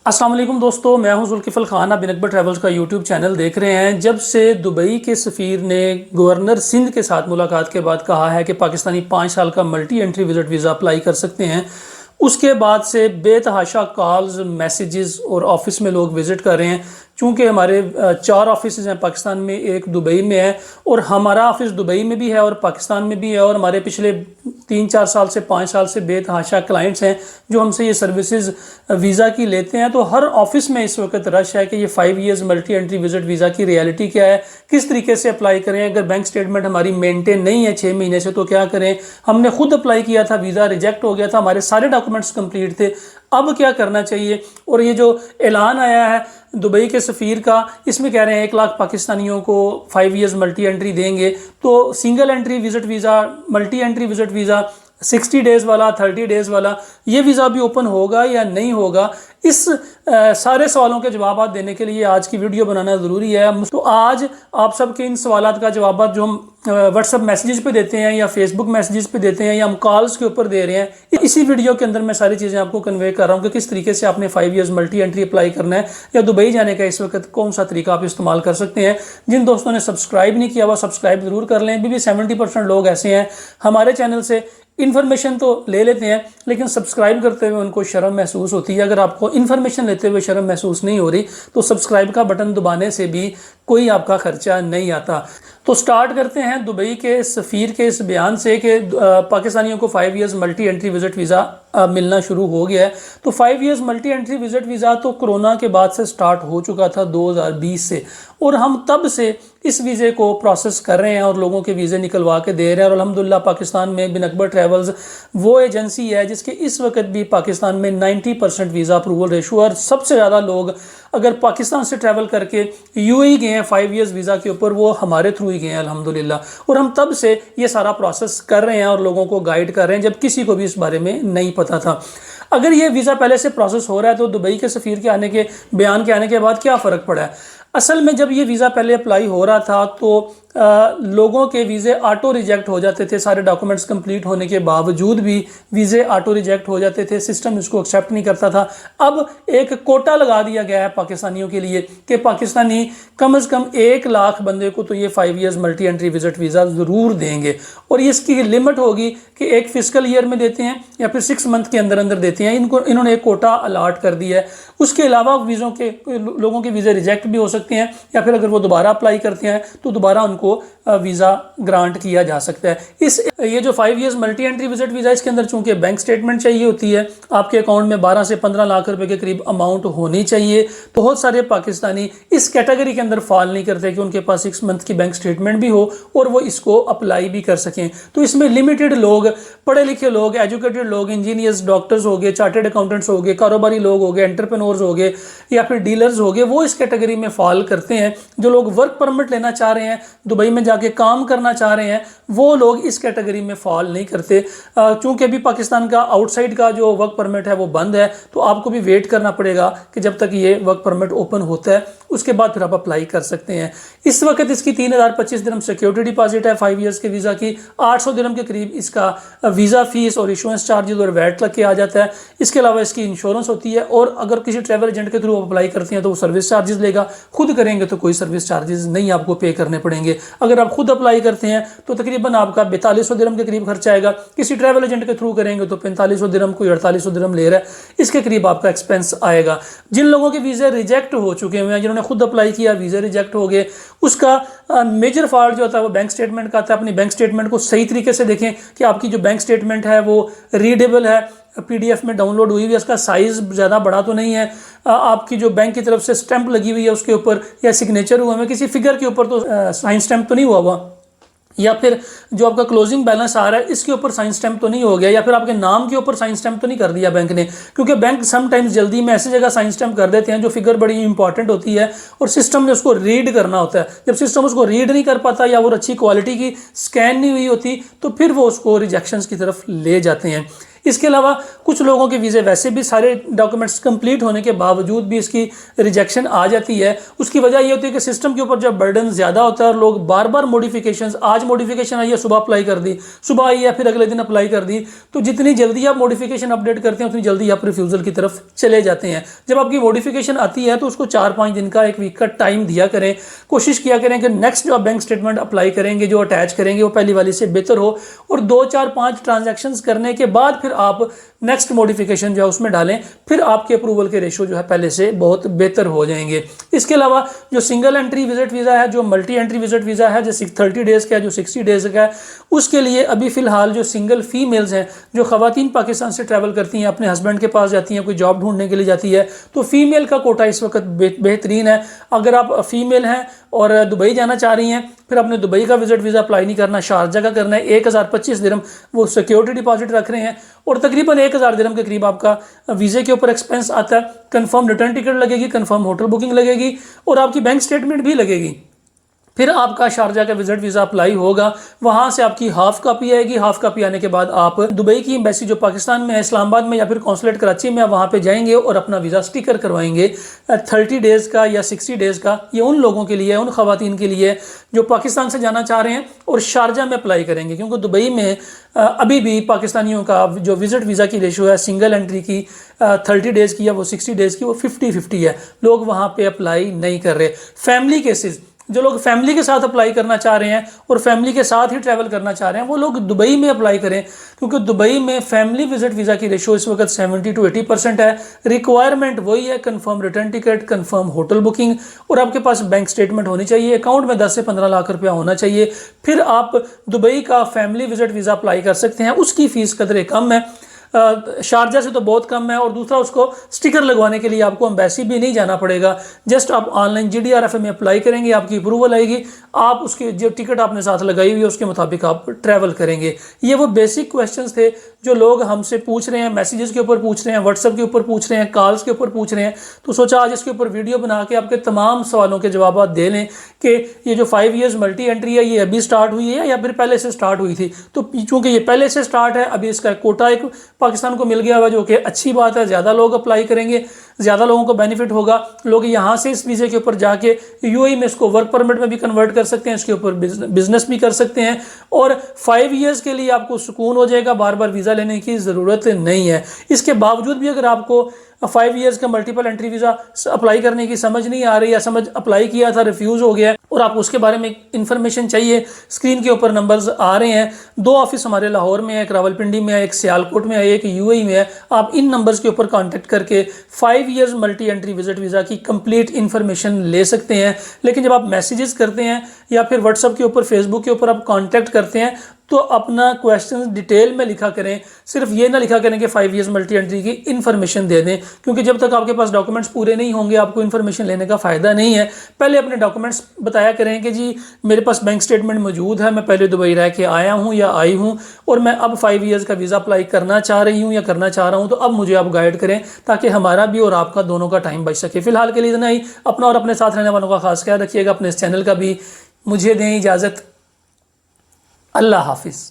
अस्सलाम वालेकुम दोस्तों, मैं हूं जुल्किफल खान। आप बिन अकबर ट्रैवल्स का यूट्यूब चैनल देख रहे हैं। जब से दुबई के सफ़ीर ने गवर्नर सिंध के साथ मुलाकात के बाद कहा है कि पाकिस्तानी 5 साल का multi entry visit visa apply कर सकते हैं, उसके बाद से बेतहाशा कॉल्स, मैसेजेस और ऑफिस में लोग विज़िट कर रहे हैं। चूँकि हमारे 4 ऑफिस हैं पाकिस्तान में, एक दुबई में है और हमारा ऑफिस दुबई में भी है और पाकिस्तान में भी है। और हमारे पिछले 3-4 साल से 5 साल से बेतहाशा क्लाइंट्स हैं जो हमसे ये सर्विसेज वीज़ा की लेते हैं। तो हर ऑफिस में इस वक्त रश है कि ये 5 years multi entry visit visa की रियलिटी क्या है, किस तरीके से अप्लाई करें। अगर बैंक स्टेटमेंट हमारी मेंटेन नहीं है 6 महीने से तो क्या करें। हमने खुद अप्लाई किया था, वीज़ा रिजेक्ट हो गया था, हमारे सारे डॉक्यूमेंट्स कंप्लीट थे, अब क्या करना चाहिए। और ये जो ऐलान आया है दुबई के सफ़ीर का, इसमें कह रहे हैं 1 लाख पाकिस्तानियों को 5 ईयर्स मल्टी एंट्री देंगे। तो single entry visit visa, multi entry visit visa, 60 days वाला, 30 डेज़ वाला, ये वीज़ा भी ओपन होगा या नहीं होगा, इस सारे सवालों के जवाब देने के लिए आज की वीडियो बनाना ज़रूरी है। तो आज आप सबके इन सवालात का जवाब जो हम व्हाट्सअप मैसेजेस पे देते हैं या फेसबुक मैसेजेस पे देते हैं या हम कॉल्स के ऊपर दे रहे हैं, इसी वीडियो के अंदर मैं सारी चीज़ें आपको कन्वे कर रहा हूँ कि किस तरीके से आपने 5 ईयर्स मल्टी एंट्री अप्लाई करना है या दुबई जाने का इस वक्त कौन सा तरीका आप इस्तेमाल कर सकते हैं। जिन दोस्तों ने सब्सक्राइब नहीं किया हुआ, सब्सक्राइब ज़रूर कर लें। अभी भी 70% लोग ऐसे हैं हमारे चैनल से इन्फॉर्मेशन तो ले लेते हैं लेकिन सब्सक्राइब करते हुए उनको शर्म महसूस होती है। अगर आपको इन्फॉर्मेशन लेते हुए शर्म महसूस नहीं हो रही तो सब्सक्राइब का बटन दबाने से भी कोई आपका खर्चा नहीं आता। तो स्टार्ट करते हैं दुबई के सफ़ीर के इस बयान से कि पाकिस्तानियों को 5 years multi entry visit visa मिलना शुरू हो गया है। तो 5 years multi entry visit visa तो कोरोना के बाद से स्टार्ट हो चुका था 2020 से, और हम तब से इस वीज़े को प्रोसेस कर रहे हैं और लोगों के वीज़े निकलवा के दे रहे हैं। और अल्हम्दुलिल्लाह पाकिस्तान में बिन अकबर ट्रैवल्स वो एजेंसी है जिसके इस वक्त भी पाकिस्तान में 90% वीज़ा अप्रूवल रेशो, और सबसे ज़्यादा लोग अगर पाकिस्तान से ट्रैवल करके यूएई गए हैं 5 ईयर्स वीज़ा के ऊपर, वो हमारे थ्रू ही गए हैं अल्हम्दुलिल्लाह। और हम तब से ये सारा प्रोसेस कर रहे हैं और लोगों को गाइड कर रहे हैं जब किसी को भी इस बारे में नहीं पता था। अगर ये वीज़ा पहले से प्रोसेस हो रहा है तो दुबई के सफ़ीर के आने के बयान के आने के बाद क्या फ़र्क पड़ा है। असल में जब ये वीज़ा पहले अप्लाई हो रहा था तो लोगों के वीज़े ऑटो रिजेक्ट हो जाते थे, सारे डॉक्यूमेंट्स कंप्लीट होने के बावजूद भी वीज़े ऑटो रिजेक्ट हो जाते थे, सिस्टम इसको एक्सेप्ट नहीं करता था। अब एक कोटा लगा दिया गया है पाकिस्तानियों के लिए कि पाकिस्तानी कम से कम 1 लाख बंदे को तो ये 5 years multi entry visit visa ज़रूर देंगे। और इसकी लिमिट होगी कि एक फिजिकल ईयर में देते हैं या फिर 6 मंथ के अंदर अंदर देते हैं। इन्होंने एक कोटा अलाट कर दिया है। उसके अलावा लोगों के वीज़े रिजेक्ट भी हो सकते हैं या फिर अगर वो दोबारा अप्लाई करते हैं तो दोबारा उनको वीज़ा ग्रांट किया जा सकता है। ये जो 5 years multi entry visit visa, इसके अंदर चूंकि बैंक स्टेटमेंट चाहिए होती है, आपके अकाउंट में 12 से 15 लाख रुपए के करीब अमाउंट होनी चाहिए। बहुत सारे पाकिस्तानी इस कैटेगरी के अंदर फॉल नहीं करते कि उनके पास 6 मंथ की बैंक स्टेटमेंट भी हो और वो इसको अप्लाई भी कर सकें। तो इसमें लिमिटेड लोग, पढ़े लिखे लोग, एजुकेटेड लोग, इंजीनियर्स, डॉक्टर्स हो गए, चार्टर्ड अकाउंटेंट्स हो गए, कारोबारी लोग हो गए, एंटरप्रेन्योर्स हो गए या फिर डीलर्स हो गए, वो इस कैटेगरी में फॉल करते हैं। जो लोग वर्क परमिट लेना चाह रहे हैं, दुबई में जाके काम करना चाह रहे हैं, वो लोग इस कैटेगरी में फॉल नहीं करते। चूंकि अभी पाकिस्तान का आउटसाइड का जो वर्क परमिट है वो बंद है, तो आपको भी वेट करना पड़ेगा कि जब तक ये वर्क परमिट ओपन होता है उसके बाद फिर आप अप्लाई कर सकते हैं। इस वक्त इसकी 3025 दिरहम सिक्योरिटी डिपॉजिट है 5 ईयर्स के वीज़ा की। 800 दिरहम के करीब इसका वीज़ा फीस और इशुएंस चार्जेस और वैट लग के आ जाता है। इसके अलावा इसकी इंश्योरेंस होती है और अगर किसी ट्रैवल एजेंट के थ्रू अप्लाई करते हैं तो वो सर्विस चार्जेस लेगा। खुद करेंगे तो कोई सर्विस चार्जेस नहीं आपको पे करने पड़ेंगे। अगर आप खुद अप्लाई करते हैं तो तकरीबन आपका 4200 दिरहम के करीब खर्चा आएगा। किसी ट्रैवल एजेंट के थ्रू करेंगे तो 4500 दिरहम, कोई 4800 दिरहम ले रहा है, इसके करीब आपका एक्सपेंस आएगा। जिन लोगों के वीज़े रिजेक्ट हो चुके हुए हैं, जिन्होंने खुद अप्लाई किया, वीज़े रिजेक्ट हो गए, उसका मेजर फॉल्ट जो होता है वो बैंक स्टेटमेंट का आता है। अपनी बैंक स्टेटमेंट को सही तरीके से देखें कि आपकी जो बैंक स्टेटमेंट है वो रीडेबल है, पीडीएफ में डाउनलोड हुई हुई है, उसका साइज़ ज़्यादा बड़ा तो नहीं है, आपकी जो बैंक की तरफ से स्टैंप लगी हुई है उसके ऊपर या सिग्नेचर हुआ है, किसी फिगर के ऊपर तो साइन स्टैंप तो नहीं हुआ हुआ, या फिर जो आपका क्लोजिंग बैलेंस आ रहा है इसके ऊपर साइन स्टैंप तो नहीं हो गया, या फिर आपके नाम के ऊपर साइन स्टैंप तो नहीं कर दिया बैंक ने। क्योंकि बैंक समटाइम्स जल्दी में ऐसी जगह साइन स्टैंप कर देते हैं जो फिगर बड़ी इंपॉर्टेंट होती है और सिस्टम ने उसको रीड करना होता है। जब सिस्टम उसको रीड नहीं कर पाता या वो अच्छी क्वालिटी की स्कैन नहीं हुई होती तो फिर वो उसको रिजेक्शंस की तरफ ले जाते हैं। इसके अलावा कुछ लोगों के वीज़े वैसे भी सारे डॉक्यूमेंट्स कंप्लीट होने के बावजूद भी इसकी रिजेक्शन आ जाती है। उसकी वजह ये होती है कि सिस्टम के ऊपर जब बर्डन ज़्यादा होता है और लोग बार बार मॉडिफिकेशंस, आज मॉडिफिकेशन आई है सुबह अप्लाई कर दी, सुबह आई है फिर अगले दिन अप्लाई कर दी, तो जितनी जल्दी आप मॉडिफिकेशन अपडेट करते हैं उतनी जल्दी आप रिफ्यूज़ल की तरफ चले जाते हैं। जब आपकी मॉडिफिकेशन आती है तो उसको 4-5 दिन का, 1 वीक का टाइम दिया करें। कोशिश किया करें कि नेक्स्ट जो आप बैंक स्टेटमेंट अप्लाई करेंगे, जो अटैच करेंगे, वो पहली वाली से बेहतर हो, और 2-4-5 ट्रांजैक्शंस करने के बाद फिर आप नेक्स्ट मॉडिफिकेशन जो है उसमें डालें, फिर आपके अप्रूवल के रेशो जो है पहले से बहुत बेहतर हो जाएंगे। इसके अलावा जो सिंगल एंट्री विजिट वीज़ा है, जो मल्टी एंट्री विजिट वीज़ा है, जो 30 डेज़ का है, जो 60 डेज़ का है, उसके लिए अभी फ़िलहाल जो सिंगल फीमेल्स हैं, जो ख़वातीन पाकिस्तान से ट्रैवल करती हैं, अपने हस्बैंड के पास जाती हैं, कोई जॉब ढूंढने के लिए जाती है, तो फीमेल का कोटा इस वक्त बेहतरीन है। अगर आप फीमेल हैं और दुबई जाना चाह रही हैं, फिर आपने दुबई का विजिट वीज़ा अप्लाई नहीं करना, शारजा का करना है। 1025 दिरहम वो सिक्योरिटी डिपॉजिट रख रहे हैं और तकरीबन 1000 दिरहम के करीब आपका वीज़े के ऊपर एक्सपेंस आता है। कंफर्म रिटर्न टिकट लगेगी, कंफर्म होटल बुकिंग लगेगी और आपकी बैंक स्टेटमेंट भी लगेगी। फिर आपका शारजा का विजिट वीज़ा अप्लाई होगा, वहाँ से आपकी हाफ कापी आएगी। हाफ कापी आने के बाद आप दुबई की एम्बेसी जो पाकिस्तान में है, इस्लामाबाद में, या फिर कौंसलेट कराची में, वहाँ पे जाएंगे और अपना वीज़ा स्टिकर करवाएंगे 30 डेज़ का या 60 डेज़ का। ये उन लोगों के लिए है, उन ख़वातीन के लिए जो पाकिस्तान से जाना चाह रहे हैं और शारजा में अप्लाई करेंगे, क्योंकि दुबई में अभी भी पाकिस्तानियों का जो विजिट वीज़ा की रेशो है सिंगल एंट्री की 30 डेज़ की या वो 60 डेज़ की, वो 50-50 है। लोग वहाँ पर अप्लाई नहीं कर रहे। फैमिली केसेस, जो लोग फैमिली के साथ अप्लाई करना चाह रहे हैं और फैमिली के साथ ही ट्रैवल करना चाह रहे हैं, वो लोग दुबई में अप्लाई करें, क्योंकि दुबई में फैमिली विजिट वीज़ा की रेशो इस वक्त 70 to 80% है। रिक्वायरमेंट वही है, confirm return ticket, confirm hotel booking, और आपके पास बैंक स्टेटमेंट होनी चाहिए, अकाउंट में 10 से 15 लाख रुपया होना चाहिए। फिर आप दुबई का फैमिली विजिट वीज़ा अप्लाई कर सकते हैं। उसकी फ़ीस कदरे कम है, शारजा से तो बहुत कम है, और दूसरा उसको स्टिकर लगवाने के लिए आपको एम्बेसी भी नहीं जाना पड़ेगा। जस्ट आप ऑनलाइन GDRFA में अप्लाई करेंगे, आपकी अप्रूवल आएगी, आप उसकी जो टिकट आपने साथ लगाई हुई है उसके मुताबिक आप ट्रैवल करेंगे। ये वो बेसिक क्वेश्चंस थे जो लोग हमसे पूछ रहे हैं, मैसेजेस के ऊपर पूछ रहे हैं, व्हाट्सएप के ऊपर पूछ रहे हैं, कॉल्स के ऊपर पूछ रहे हैं। तो सोचा आज इसके ऊपर वीडियो बना के आपके तमाम सवालों के जवाब दे लें कि ये जो 5 ईयर्स मल्टी एंट्री है, ये अभी स्टार्ट हुई है या फिर पहले से स्टार्ट हुई थी। तो चूँकि ये पहले से स्टार्ट है, अभी इसका कोटा एक पाकिस्तान को मिल गया हुआ, जो कि अच्छी बात है। ज़्यादा लोग अप्लाई करेंगे, ज़्यादा लोगों को बेनिफिट होगा। लोग यहाँ से इस वीज़े के ऊपर जाके UAE में इसको वर्क परमिट में भी कन्वर्ट कर सकते हैं, इसके ऊपर बिजनेस भी कर सकते हैं, और 5 ईयर्स के लिए आपको सुकून हो जाएगा, बार बार वीज़ा लेने की ज़रूरत नहीं है। इसके बावजूद भी अगर आपको 5 ईयर्स का मल्टीपल एंट्री वीज़ा अप्लाई करने की समझ नहीं आ रही, या समझ अप्लाई किया था रिफ्यूज़ हो गया और आप उसके बारे में इन्फॉर्मेशन चाहिए, स्क्रीन के ऊपर नंबर्स आ रहे हैं। 2 ऑफिस हमारे लाहौर में है, एक रावलपिंडी में है, एक सियालकोट में है, एक UAE में है। आप इन नंबर्स के ऊपर कॉन्टैक्ट करके 5 years multi entry visit visa की कंप्लीट इन्फॉर्मेशन ले सकते हैं। लेकिन जब आप मैसेजेस करते हैं या फिर व्हाट्सएप के ऊपर, फेसबुक के ऊपर आप कॉन्टैक्ट करते हैं, तो अपना क्वेश्चन डिटेल में लिखा करें। सिर्फ ये ना लिखा करें कि 5 ईयर्स मल्टी एंट्री की इन्फॉर्मेशन दे दें, क्योंकि जब तक आपके पास डॉक्यूमेंट्स पूरे नहीं होंगे आपको इन्फॉर्मेशन लेने का फ़ायदा नहीं है। पहले अपने डॉक्यूमेंट्स बताया करें कि जी मेरे पास बैंक स्टेटमेंट मौजूद है, मैं पहले दुबई रह के आया हूँ या आई हूँ और मैं अब 5 ईयर्स का वीज़ा अप्लाई करना चाह रही हूँ या करना चाह रहा हूँ, तो अब मुझे आप गाइड करें ताकि हमारा भी और आपका दोनों का टाइम बच सके। फिलहाल के लिए इतना ही। अपना और अपने साथ रहने वालों का खास ख्याल रखिएगा। अपने इस चैनल का भी मुझे दें इजाज़त। अल्लाह हाफिज़।